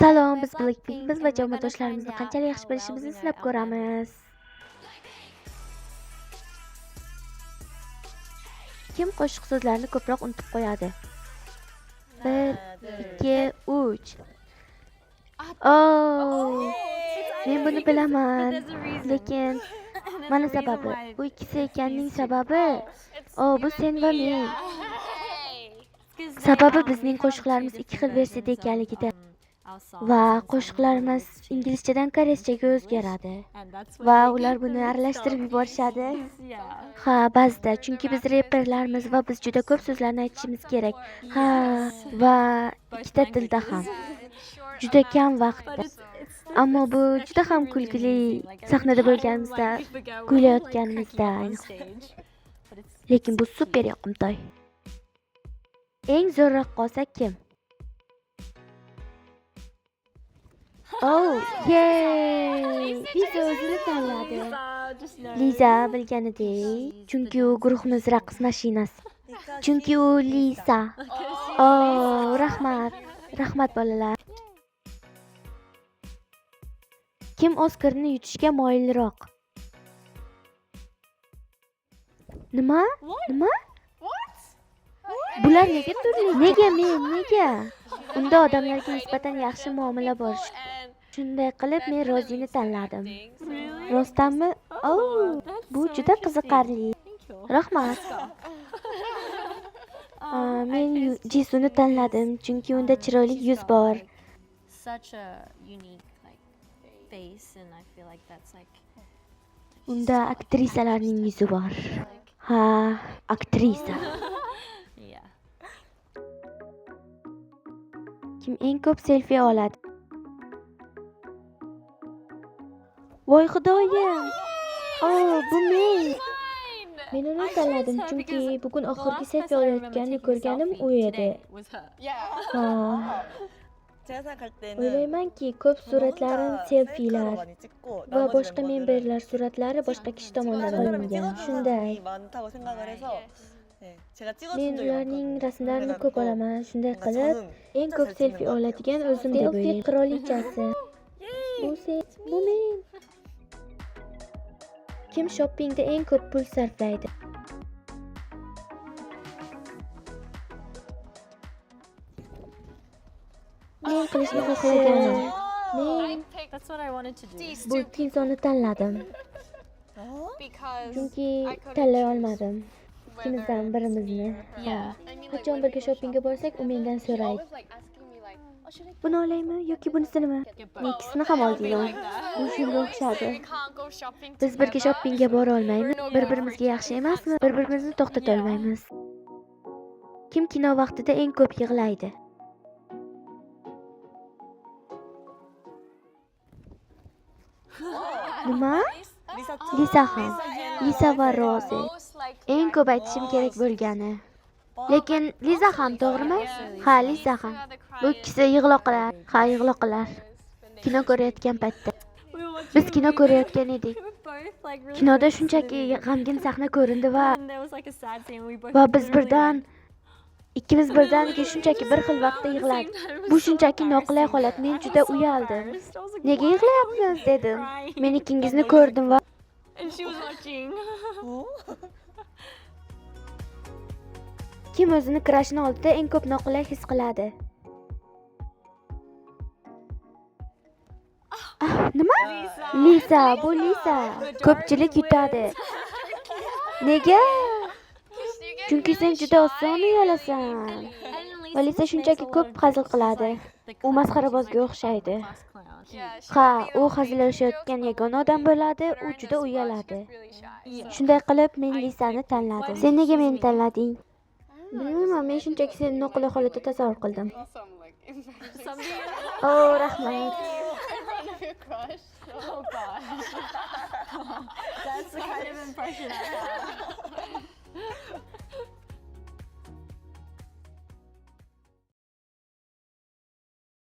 Salom, biz Blackpinkmiz va jamoadoshlarimizni qanchalik yaxshi bilishimizni sinab ko'ramiz. Kim qo'shiq so'zlarini ko'proq unutib qo'yadi? 1, 2, 3. Oh, men buni bilaman. Lekin mana sababi. Bu ikkisi ekanning sababi. Oh, bu sen va men. Sababi bizning qo'shiqlarimiz ikki xil versiyada ekanligida. Va qo'shiqlarimiz inglizchadan koreyschaga o'zgaradi va ular buni aralashtirib yuborishadi. Ha, ba'zida, chunki biz reperlarmiz va biz juda ko'p so'zlarni aytishimiz kerak. Ha, va ikkita tilda ham. Juda kam vaqtda. Ammo bu juda ham kulgili. Sahnada bo'lganimizda, kuylayotganimizda ayniqsa. Lekin bu super yoqimtoy. Eng zo'r raqqosa kim? Oh, yey! Liza o'zini tanladi. Liza bilganidek, chunki u guruhimiz raqs mashinasi. Chunki u Liza. Oh, rahmat. Rahmat bolalar. Kim Oskarni yutishga moyilroq? Nima? Bular nega turli? Nega men? Nega? Unda odamlarga nisbatan yaxshi muomala bor. Shunday qilib men Rozini tanladim. Rostdanmi? Oh, bu juda qiziqarli. Rahmat. Men Jisuni tanladim, chunki unda chiroyli yuz bor. Unda aktrisalarning yuzi bor. Ha, aktrisa. Kim eng ko'p selfie oladi? Voy xudoyim! Oh, bu men. Men uni tanladim chunki bugun oxirgi selfie olayotganini ko'rganim u edi. Ha. O'ylaymanki, ko'p suratlarim selfielar va boshqa memberlar suratlari boshqa kishi tomonidan olingan. Shunday. Men ularning rasmlarini ko'p olaman. Shunday qilib, eng ko'p selfie oladigan o'zim deb o'ylayman. Selfie qirolichasi. Bu men. Kim shoppingda eng ko'p pul sarflaydi? Men qilishni xohlaganim. Men bu insonni tanladim. Chunki tanlay olmadim. Ikkimizdan birimizni. Qachon birga shoppingga borsak, u mendan so'raydi. Buni olaymi yoki bunisini? Ikkisini ham oldinglar. Bu shunga o'xshadi. Biz birga shoppingga bora olmaymiz. Bir-birimizga yaxshi emasmi? Bir-birimizni to'xtata olmaymiz. Kim kino vaqtida eng ko'p yig'laydi? Nima? Lisa ham. Lisa va Rozi. Eng ko'p aytishim kerak bo'lgani. Lekin Liza ham, to'g'rimi? Ha, Liza ham. Bu ikkisi yig'loqlar. Ha, yig'loqlar. Kino ko'rayotgan paytda. Biz kino ko'rayotgan edik. Kinoda shunchaki g'amgin sahna ko'rindi va ikkimiz birdaniga shunchaki bir xil vaqtda yig'ladik. Bu shunchaki noqulay holat. Men juda uyaldim. Nega yig'layapsiz dedim. Men ikkingizni ko'rdim va kim o'zini krashni oldida eng ko'p noqulay his qiladi? Nima? Lisa, bu Lisa. Ko'pchilik yutadi. Nega? Chunki sen juda oson uyalasan. Va Lisa shunchaki ko'p hazil qiladi. U masxarabozga o'xshaydi. Ha, u hazillashayotgan yagona odam bo'ladi, u juda uyaladi. Shunday qilib, men Lisani tanladim. Sen nega meni tanlading? Bilmayman, men shunchaki seni noqulay holatda tasavvur qildim. Oh, rahmat. That's the kind of impression I have.